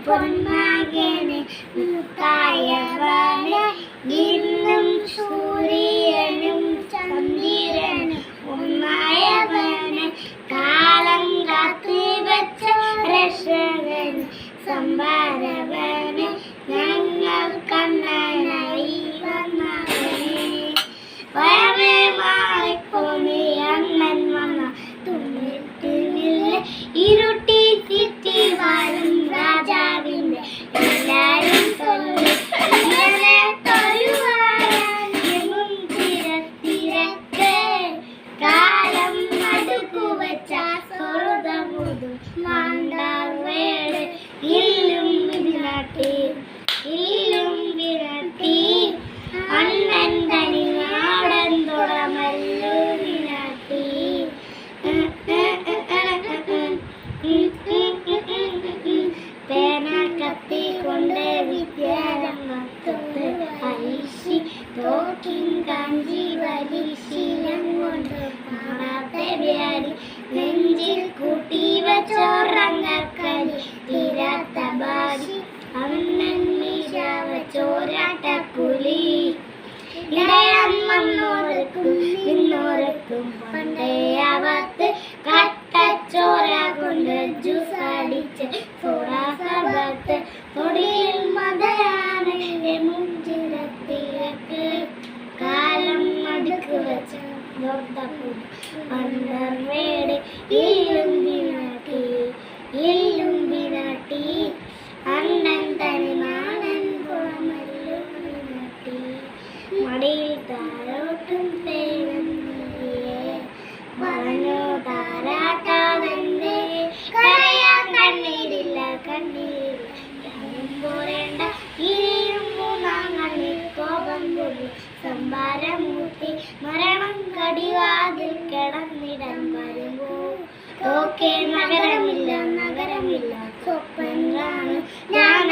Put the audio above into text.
പൊന്മകനെ മുത്തായവനെ ഇന്നും സൂര്യനും ചന്ദ്രനും ഒന്നായവനെ കാലം കാത്തു വെച്ച രക്ഷകന് സംഭാരവനെ ഞങ്ങൾ കണ്ണനായി വന്നവനെ വയമേ മാറിപ്പോയി അണ്ണൻ വന്ന തുമ്മിട്ടില്ല ഇരുട്ടി തിറ്റി വാഴും രാജാവിന്റെ എല്ലാരും തൊല്ലി ഇങ്ങനെ തൊഴുവാനും തിരക്ക് കാലം അടുക്കു വെച്ച സ്വർഗമുതും മാണ്ടാർ വേട് ഇല്ലും വിരട്ടി അണ്ണൻ തനി നാടൻ തുടമല്ലു വിരട്ടി പേന കത്തി കൊണ്ട് വിദ്യാരംഗത്ത് അരിശി തോക്കിൻ കാഞ്ചി വലിശീലം കൊണ്ട് മാറാത്തെ വ്യാധി നെഞ്ചിൽ കൂട്ടി വച്ചോറങ്ങക്കലി തീരാത്ത ബാധി അണ്ണൻ മീശ വച്ചോരാട്ടക്കുലി ഇടയം വന്നോർക്കും ഇന്നോർക്കും പണ്ടേ അവത്ത് കട്ടച്ചോര കൊണ്ട് ജ്യൂസടിച്ച് സോറാസബത്ത് തൊടിയിൽ മതയാണെന്റെ മുഞ്ചിരത്തിരക്ക് കാലം അടുക്ക് വെച്ച അണ്ടർവേട് ഇല്ലും വിനാട്ടി അണ്ണൻ തനി നാടൻ കുളമല്ലു വിനാട്ടി മടിയിൽ താരോട്ടും തേവന്നിയെ പറഞ്ഞു താരാട്ടാതെന്റെ കരയാൻ കണ്ണീരില്ല പോരേണ്ട ഇനിയും മൂന്നാം കണ്ണിൽ കോപം പൊടി സംഭാരമൂർത്തി മരണം കടിവാതിൽ കിടന്നിടം വരുമ്പോ ഓക്കെ നഗരമില്ല സ്വപ്നങ്ങളാണ് ഞാൻ